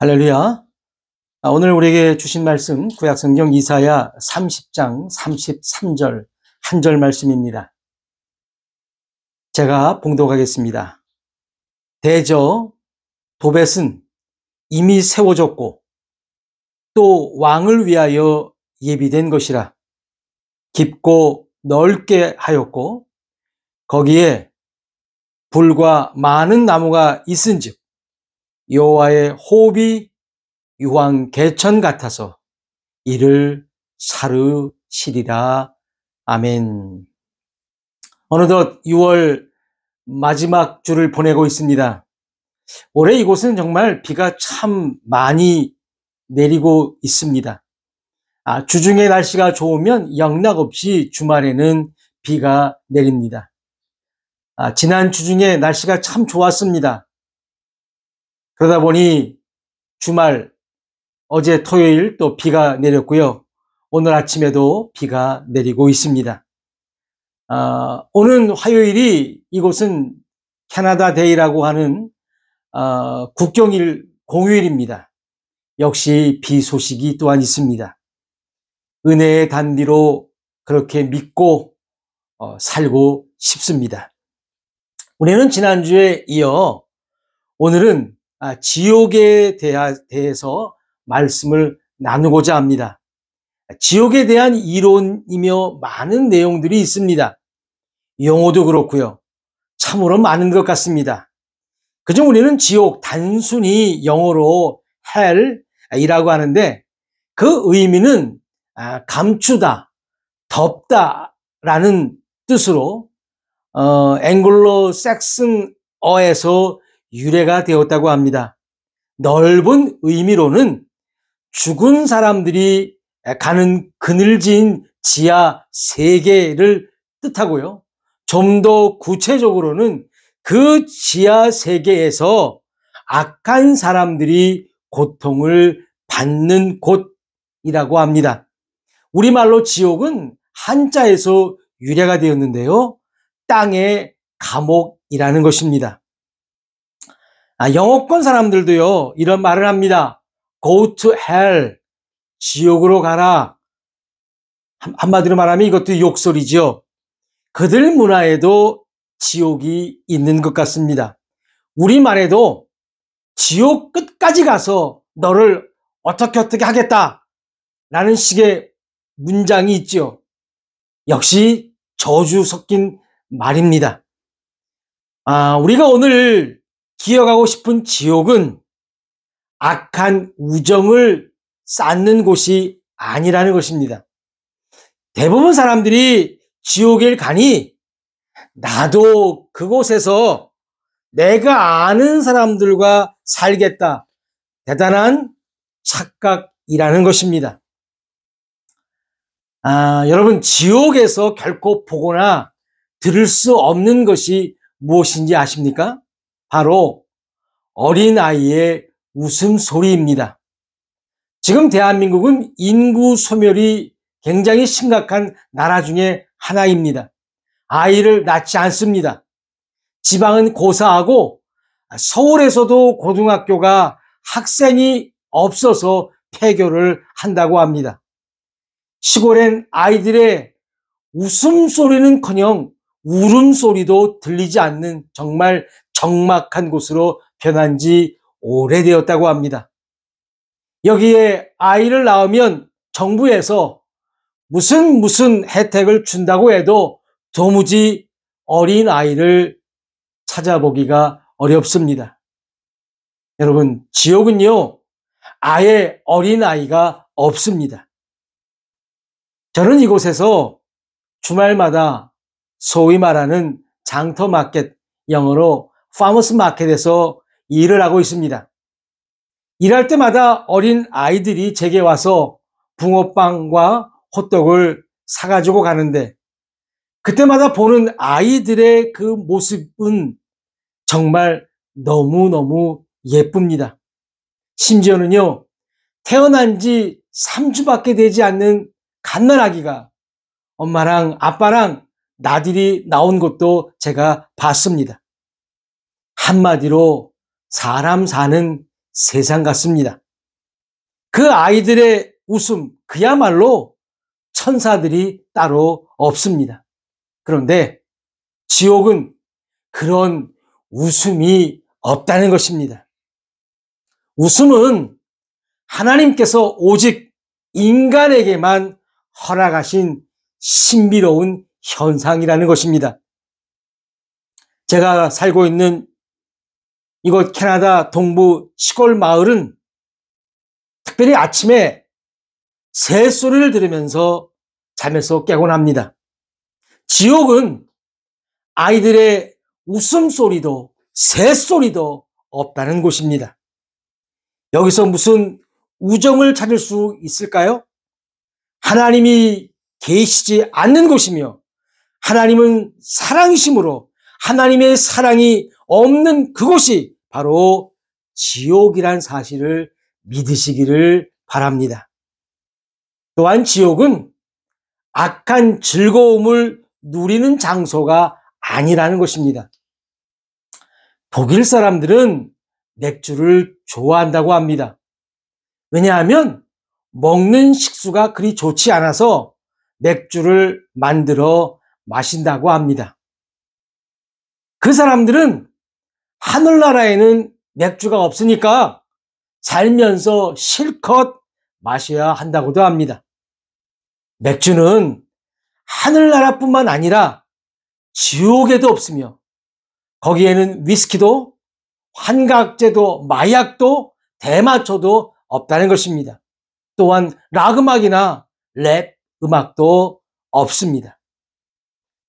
할렐루야. 오늘 우리에게 주신 말씀 구약성경 이사야 30장 33절 한 절 말씀입니다. 제가 봉독하겠습니다. 대저 도벳은 이미 세워졌고 또 왕을 위하여 예비된 것이라. 깊고 넓게 하였고 거기에 불과 많은 나무가 있은즉 여호와의 호흡이 유황 개천 같아서 이를 사르시리라. 아멘. 어느덧 6월 마지막 주를 보내고 있습니다. 올해 이곳은 정말 비가 참 많이 내리고 있습니다. 주중에 날씨가 좋으면 영락없이 주말에는 비가 내립니다. 지난 주중에 날씨가 참 좋았습니다. 그러다 보니 주말 어제 토요일 또 비가 내렸고요. 오늘 아침에도 비가 내리고 있습니다. 오는 화요일이 이곳은 캐나다 데이라고 하는 국경일 공휴일입니다. 역시 비 소식이 또한 있습니다. 은혜의 단비로 그렇게 믿고 살고 싶습니다. 우리는 지난주에 이어 오늘은 지옥에 대해서 말씀을 나누고자 합니다. 지옥에 대한 이론이며 많은 내용들이 있습니다. 용어도 그렇고요. 참으로 많은 것 같습니다. 그중 우리는 지옥, 단순히 영어로 hell이라고 하는데 그 의미는 감추다, 덮다라는 뜻으로 앵글로 삭슨어에서 유래가 되었다고 합니다. 넓은 의미로는 죽은 사람들이 가는 그늘진 지하 세계를 뜻하고요. 좀 더 구체적으로는 그 지하 세계에서 악한 사람들이 고통을 받는 곳이라고 합니다. 우리말로 지옥은 한자에서 유래가 되었는데요. 땅의 감옥이라는 것입니다. 영어권 사람들도요, 이런 말을 합니다. Go to hell. 지옥으로 가라. 한마디로 말하면 이것도 욕설이죠. 그들 문화에도 지옥이 있는 것 같습니다. 우리말에도 지옥 끝까지 가서 너를 어떻게 하겠다 라는 식의 문장이 있죠. 역시 저주 섞인 말입니다. 우리가 오늘 기억하고 싶은 지옥은 악한 우정을 쌓는 곳이 아니라는 것입니다. 대부분 사람들이 지옥에 가니 나도 그곳에서 내가 아는 사람들과 살겠다. 대단한 착각이라는 것입니다. 여러분, 지옥에서 결코 보거나 들을 수 없는 것이 무엇인지 아십니까? 바로 어린아이의 웃음소리입니다. 지금 대한민국은 인구 소멸이 굉장히 심각한 나라 중에 하나입니다. 아이를 낳지 않습니다. 지방은 고사하고 서울에서도 고등학교가 학생이 없어서 폐교를 한다고 합니다. 시골엔 아이들의 웃음소리는커녕 울음소리도 들리지 않는 정말 적막한 곳으로 변한 지 오래되었다고 합니다. 여기에 아이를 낳으면 정부에서 무슨 혜택을 준다고 해도 도무지 어린 아이를 찾아보기가 어렵습니다. 여러분, 지옥은요, 아예 어린 아이가 없습니다. 저는 이곳에서 주말마다 소위 말하는 장터 마켓, 영어로 파머스 마켓에서 일을 하고 있습니다. 일할 때마다 어린 아이들이 제게 와서 붕어빵과 호떡을 사가지고 가는데 그때마다 보는 아이들의 그 모습은 정말 너무너무 예쁩니다. 심지어는요, 태어난 지 3주밖에 되지 않는 갓난아기가 엄마랑 아빠랑 나들이 나온 것도 제가 봤습니다. 한마디로 사람 사는 세상 같습니다. 그 아이들의 웃음, 그야말로 천사들이 따로 없습니다. 그런데 지옥은 그런 웃음이 없다는 것입니다. 웃음은 하나님께서 오직 인간에게만 허락하신 신비로운 현상이라는 것입니다. 제가 살고 있는 이곳 캐나다 동부 시골 마을은 특별히 아침에 새소리를 들으면서 잠에서 깨곤 합니다. 지옥은 아이들의 웃음소리도 새소리도 없다는 곳입니다. 여기서 무슨 우정을 찾을 수 있을까요? 하나님이 계시지 않는 곳이며 하나님은 사랑이시므로 하나님의 사랑이 없는 그곳이 바로 지옥이란 사실을 믿으시기를 바랍니다. 또한 지옥은 악한 즐거움을 누리는 장소가 아니라는 것입니다. 독일 사람들은 맥주를 좋아한다고 합니다. 왜냐하면 먹는 식수가 그리 좋지 않아서 맥주를 만들어 마신다고 합니다. 그 사람들은 하늘나라에는 맥주가 없으니까 살면서 실컷 마셔야 한다고도 합니다. 맥주는 하늘나라뿐만 아니라 지옥에도 없으며 거기에는 위스키도 환각제도 마약도 대마초도 없다는 것입니다. 또한 락 음악이나 랩 음악도 없습니다.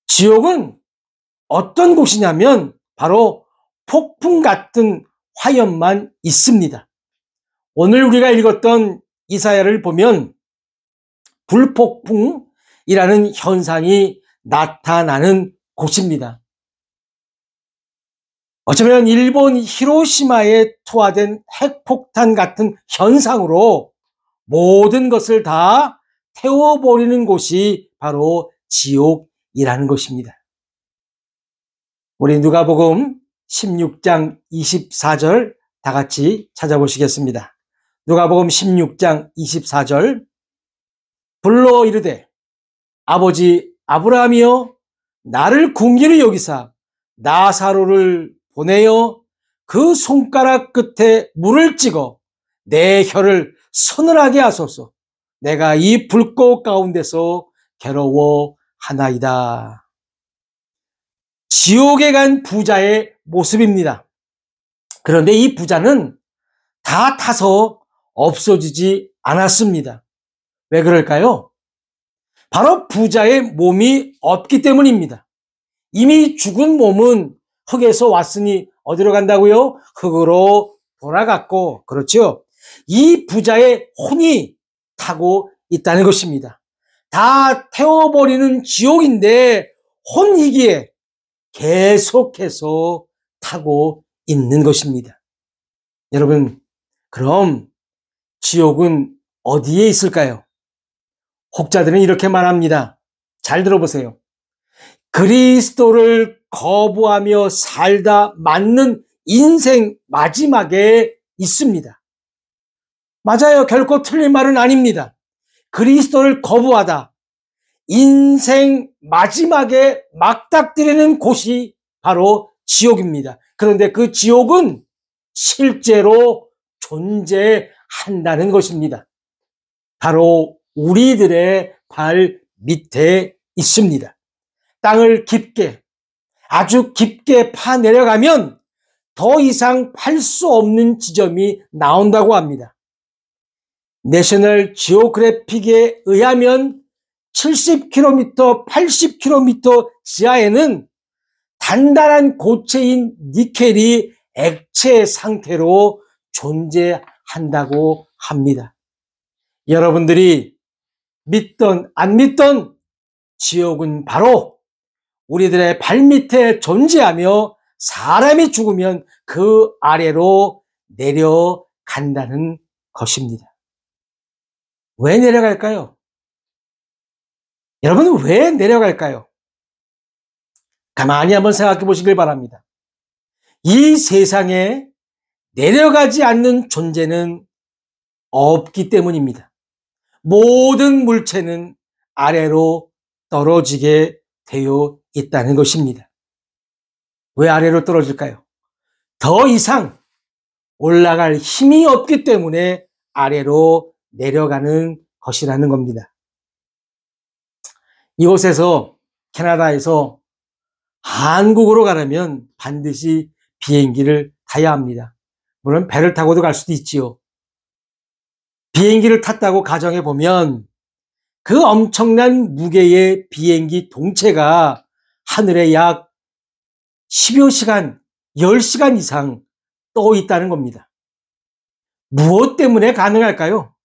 지옥은 어떤 곳이냐면 바로 폭풍 같은 화염만 있습니다. 오늘 우리가 읽었던 이사야를 보면 불폭풍이라는 현상이 나타나는 곳입니다. 어쩌면 일본 히로시마에 투하된 핵폭탄 같은 현상으로 모든 것을 다 태워버리는 곳이 바로 지옥이라는 것입니다. 우리 누가복음 16장 24절 다 같이 찾아보시겠습니다. 누가복음 16장 24절 불러 이르되 아버지 아브라함이여 나를 긍휼히 여기사 나사로를 보내어 그 손가락 끝에 물을 찍어 내 혀를 서늘하게 하소서. 내가 이 불꽃 가운데서 괴로워하나이다. 지옥에 간 부자의 모습입니다. 그런데 이 부자는 다 타서 없어지지 않았습니다. 왜 그럴까요? 바로 부자의 몸이 없기 때문입니다. 이미 죽은 몸은 흙에서 왔으니 어디로 간다고요? 흙으로 돌아갔고, 그렇죠? 이 부자의 혼이 타고 있다는 것입니다. 다 태워버리는 지옥인데 혼이기에 계속해서 타고 있는 것입니다. 여러분, 그럼 지옥은 어디에 있을까요? 혹자들은 이렇게 말합니다. 잘 들어보세요. 그리스도를 거부하며 살다 맞는 인생 마지막에 있습니다. 맞아요. 결코 틀린 말은 아닙니다. 그리스도를 거부하다 인생 마지막에 막닥뜨리는 곳이 바로 지옥입니다. 그런데 그 지옥은 실제로 존재한다는 것입니다. 바로 우리들의 발 밑에 있습니다. 땅을 깊게, 아주 깊게 파내려가면 더 이상 팔 수 없는 지점이 나온다고 합니다. 내셔널 지오그래픽에 의하면 70km, 80km 지하에는 단단한 고체인 니켈이 액체 상태로 존재한다고 합니다. 여러분들이 믿던 안 믿던 지옥은 바로 우리들의 발밑에 존재하며 사람이 죽으면 그 아래로 내려간다는 것입니다. 왜 내려갈까요? 여러분, 왜 내려갈까요? 가만히 한번 생각해 보시길 바랍니다. 이 세상에 내려가지 않는 존재는 없기 때문입니다. 모든 물체는 아래로 떨어지게 되어 있다는 것입니다. 왜 아래로 떨어질까요? 더 이상 올라갈 힘이 없기 때문에 아래로 내려가는 것이라는 겁니다. 이곳에서 캐나다에서 한국으로 가려면 반드시 비행기를 타야 합니다. 물론 배를 타고도 갈 수도 있지요. 비행기를 탔다고 가정해 보면 그 엄청난 무게의 비행기 동체가 하늘에 약 10여 시간, 10시간 이상 떠 있다는 겁니다. 무엇 때문에 가능할까요?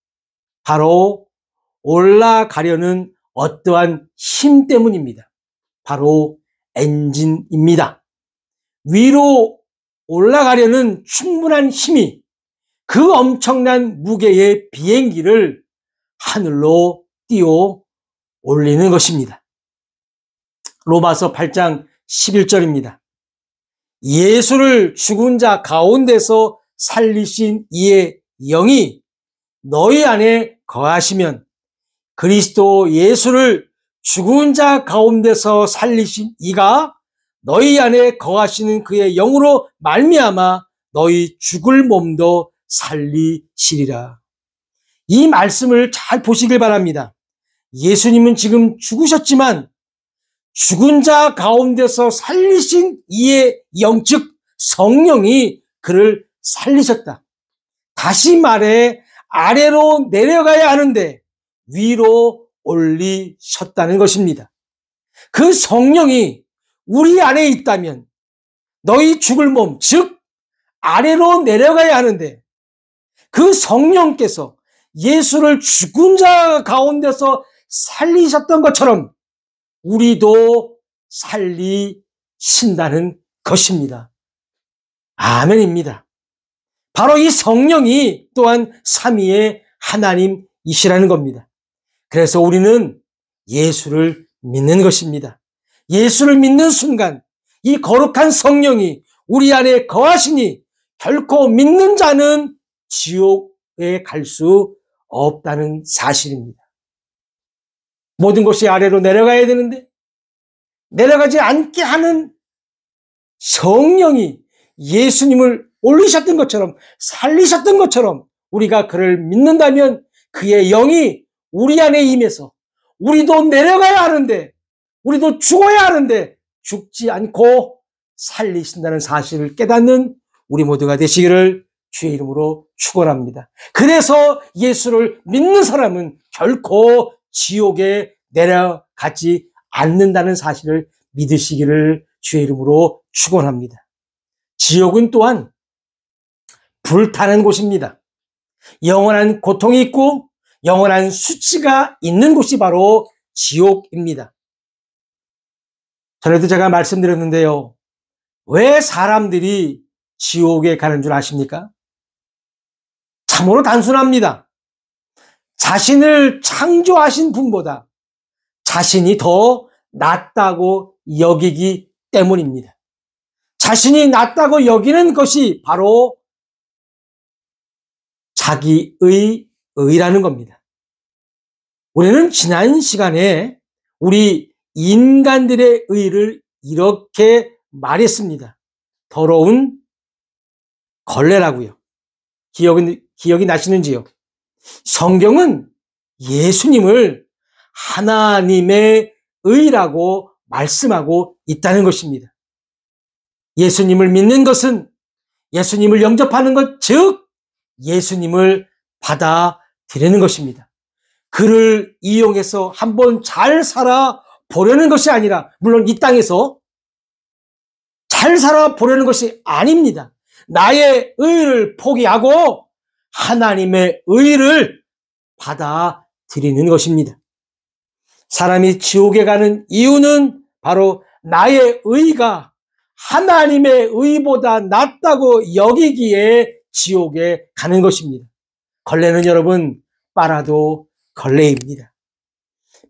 바로 올라가려는 어떠한 힘 때문입니다. 바로 엔진입니다. 위로 올라가려는 충분한 힘이 그 엄청난 무게의 비행기를 하늘로 띄워 올리는 것입니다. 로마서 8장 11절입니다. 예수를 죽은 자 가운데서 살리신 이의 영이 너희 안에 거하시면 그리스도 예수를 죽은 자 가운데서 살리신 이가 너희 안에 거하시는 그의 영으로 말미암아 너희 죽을 몸도 살리시리라. 이 말씀을 잘 보시길 바랍니다. 예수님은 지금 죽으셨지만 죽은 자 가운데서 살리신 이의 영, 즉 성령이 그를 살리셨다. 다시 말해 아래로 내려가야 하는데 위로 올리셨다는 것입니다. 그 성령이 우리 안에 있다면 너희 죽을 몸, 즉 아래로 내려가야 하는데 그 성령께서 예수를 죽은 자 가운데서 살리셨던 것처럼 우리도 살리신다는 것입니다. 아멘입니다. 바로 이 성령이 또한 삼위의 하나님이시라는 겁니다. 그래서 우리는 예수를 믿는 것입니다. 예수를 믿는 순간 이 거룩한 성령이 우리 안에 거하시니 결코 믿는 자는 지옥에 갈 수 없다는 사실입니다. 모든 것이 아래로 내려가야 되는데 내려가지 않게 하는 성령이 예수님을 올리셨던 것처럼 살리셨던 것처럼 우리가 그를 믿는다면 그의 영이 우리 안에 임해서 우리도 내려가야 하는데 우리도 죽어야 하는데 죽지 않고 살리신다는 사실을 깨닫는 우리 모두가 되시기를 주의 이름으로 축원합니다. 그래서 예수를 믿는 사람은 결코 지옥에 내려가지 않는다는 사실을 믿으시기를 주의 이름으로 축원합니다. 지옥은 또한 불타는 곳입니다. 영원한 고통이 있고 영원한 수치가 있는 곳이 바로 지옥입니다. 전에도 제가 말씀드렸는데요. 왜 사람들이 지옥에 가는 줄 아십니까? 참으로 단순합니다. 자신을 창조하신 분보다 자신이 더 낫다고 여기기 때문입니다. 자신이 낫다고 여기는 것이 바로 자기의 의라는 겁니다. 우리는 지난 시간에 우리 인간들의 의를 이렇게 말했습니다. 더러운 걸레라고요. 기억이 나시는지요? 성경은 예수님을 하나님의 의라고 말씀하고 있다는 것입니다. 예수님을 믿는 것은 예수님을 영접하는 것, 즉 예수님을 받아들이는 것입니다. 그를 이용해서 한번 잘 살아보려는 것이 아니라, 물론 이 땅에서 잘 살아보려는 것이 아닙니다. 나의 의를 포기하고 하나님의 의를 받아들이는 것입니다. 사람이 지옥에 가는 이유는 바로 나의 의가 하나님의 의보다 낫다고 여기기에 지옥에 가는 것입니다. 걸레는 여러분 빨아도 걸레입니다.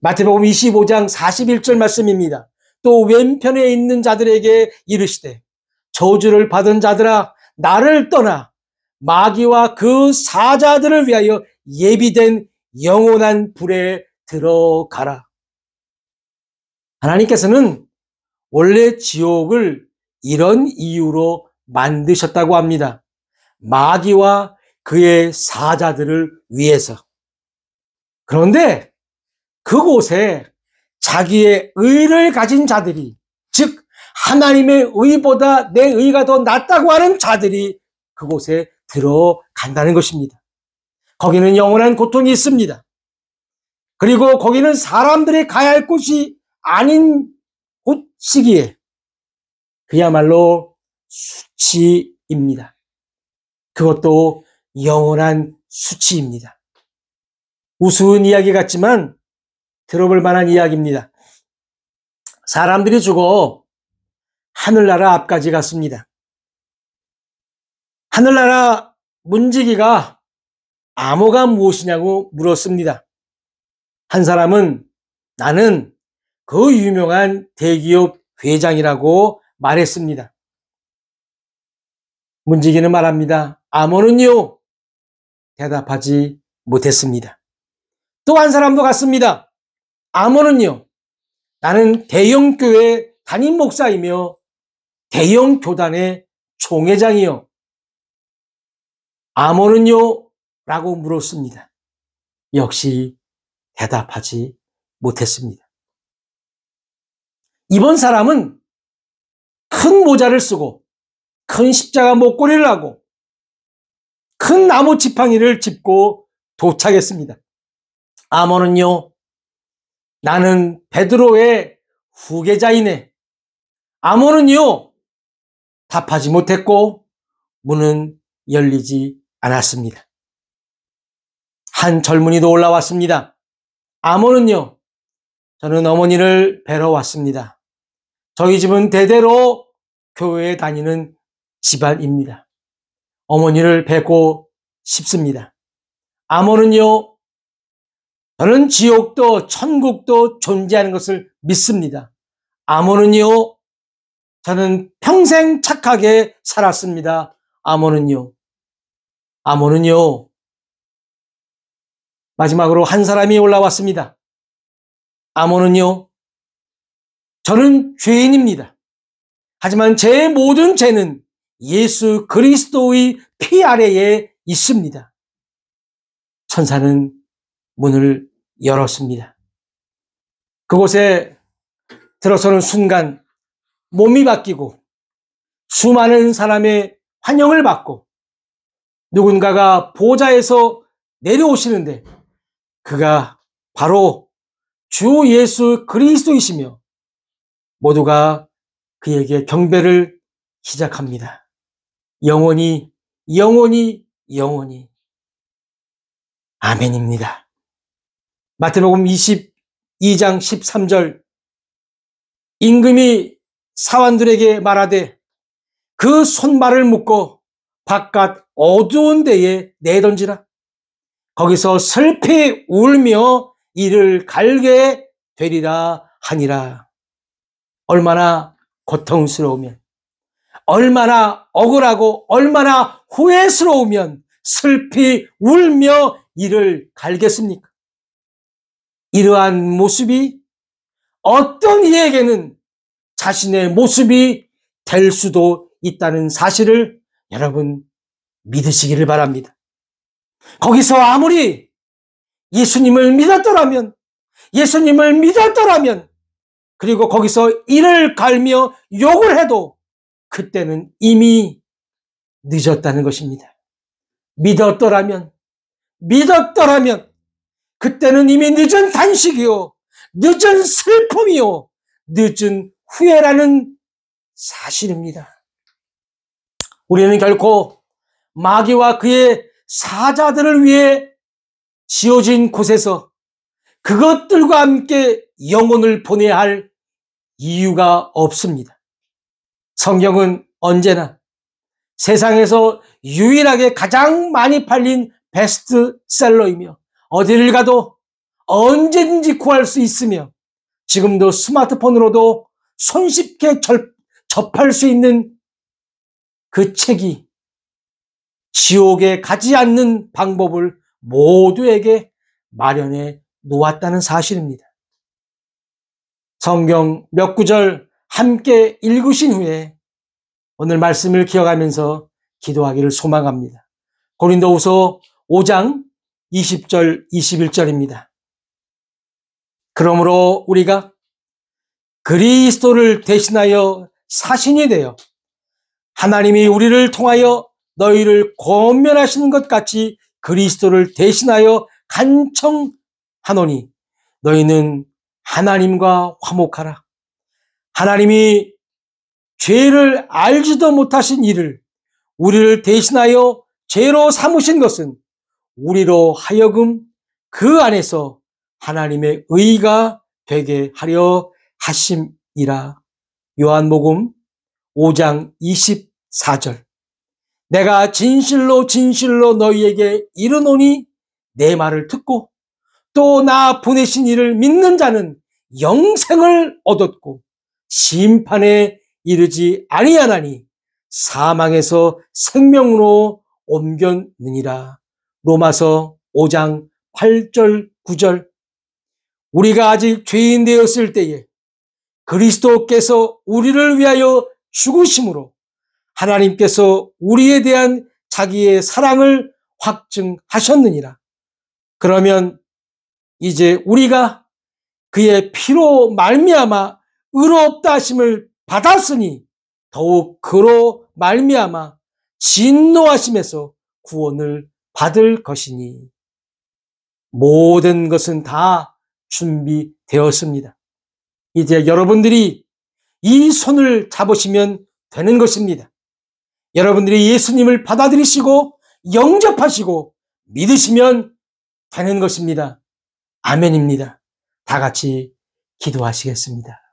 마태복음 25장 41절 말씀입니다. 또 왼편에 있는 자들에게 이르시되 저주를 받은 자들아 나를 떠나 마귀와 그 사자들을 위하여 예비된 영원한 불에 들어가라. 하나님께서는 원래 지옥을 이런 이유로 만드셨다고 합니다. 마귀와 그의 사자들을 위해서. 그런데 그곳에 자기의 의를 가진 자들이, 즉 하나님의 의보다 내 의가 더 낫다고 하는 자들이 그곳에 들어간다는 것입니다. 거기는 영원한 고통이 있습니다. 그리고 거기는 사람들이 가야 할 곳이 아닌 곳이기에 그야말로 수치입니다. 그것도 영원한 수치입니다. 우스운 이야기 같지만 들어볼 만한 이야기입니다. 사람들이 죽어 하늘나라 앞까지 갔습니다. 하늘나라 문지기가 암호가 무엇이냐고 물었습니다. 한 사람은 나는 그 유명한 대기업 회장이라고 말했습니다. 문지기는 말합니다. 암호는요? 대답하지 못했습니다. 또 한 사람도 갔습니다. 암호는요? 나는 대형교회 담임 목사이며 대형 교단의 총회장이요. 암호는요? 라고 물었습니다. 역시 대답하지 못했습니다. 이번 사람은 큰 모자를 쓰고 큰 십자가 목걸이를 하고 큰 나무 지팡이를 짚고 도착했습니다. 암호는요? 나는 베드로의 후계자이네. 암호는요? 답하지 못했고 문은 열리지 않았습니다. 한 젊은이도 올라왔습니다. 암호는요? 저는 어머니를 뵈러 왔습니다. 저희 집은 대대로 교회에 다니는 집안입니다. 어머니를 뵙고 싶습니다. 암호는요? 저는 지옥도 천국도 존재하는 것을 믿습니다. 암호는요? 저는 평생 착하게 살았습니다. 암호는요? 암호는요? 마지막으로 한 사람이 올라왔습니다. 암호는요? 저는 죄인입니다. 하지만 제 모든 죄는 예수 그리스도의 피 아래에 있습니다. 천사는 문을 열었습니다. 그곳에 들어서는 순간 몸이 바뀌고 수많은 사람의 환영을 받고 누군가가 보좌에서 내려오시는데 그가 바로 주 예수 그리스도이시며 모두가 그에게 경배를 시작합니다. 영원히 영원히 영원히 아멘입니다. 마태복음 22장 13절 임금이 사환들에게 말하되 그 손발을 묶고 바깥 어두운 데에 내던지라. 거기서 슬피 울며 이를 갈게 되리라 하니라. 얼마나 고통스러우면, 얼마나 억울하고 얼마나 후회스러우면 슬피 울며 이를 갈겠습니까? 이러한 모습이 어떤 이에게는 자신의 모습이 될 수도 있다는 사실을 여러분 믿으시기를 바랍니다. 거기서 아무리 예수님을 믿었더라면, 그리고 거기서 이를 갈며 욕을 해도 그때는 이미 늦었다는 것입니다. 믿었더라면 그때는 이미 늦은 단식이요, 늦은 슬픔이요, 늦은 후회라는 사실입니다. 우리는 결코 마귀와 그의 사자들을 위해 지어진 곳에서 그것들과 함께 영혼을 보내야 할 이유가 없습니다. 성경은 언제나 세상에서 유일하게 가장 많이 팔린 베스트셀러이며 어디를 가도 언제든지 구할 수 있으며 지금도 스마트폰으로도 손쉽게 접할 수 있는 그 책이 지옥에 가지 않는 방법을 모두에게 마련해 놓았다는 사실입니다. 성경 몇 구절 함께 읽으신 후에 오늘 말씀을 기억하면서 기도하기를 소망합니다. 고린도후서 5장 20절 21절입니다. 그러므로 우리가 그리스도를 대신하여 사신이 되어 하나님이 우리를 통하여 너희를 권면하시는 것 같이 그리스도를 대신하여 간청하노니 너희는 하나님과 화목하라. 하나님이 죄를 알지도 못하신 이를 우리를 대신하여 죄로 삼으신 것은 우리로 하여금 그 안에서 하나님의 의가 되게 하려 하심이라. 요한복음 5장 24절. 내가 진실로 진실로 너희에게 이르노니 내 말을 듣고 또 나 보내신 이를 믿는 자는 영생을 얻었고 심판에 이르지 아니하나니 사망에서 생명으로 옮겼느니라. 로마서 5장 8절 9절. 우리가 아직 죄인 되었을 때에 그리스도께서 우리를 위하여 죽으심으로 하나님께서 우리에 대한 자기의 사랑을 확증하셨느니라. 그러면 이제 우리가 그의 피로 말미암아 의롭다 하심을 받았으니 더욱 그로 말미암아 진노하심에서 구원을 받을 것이니 모든 것은 다 준비되었습니다. 이제 여러분들이 이 손을 잡으시면 되는 것입니다. 여러분들이 예수님을 받아들이시고 영접하시고 믿으시면 되는 것입니다. 아멘입니다. 다 같이 기도하시겠습니다.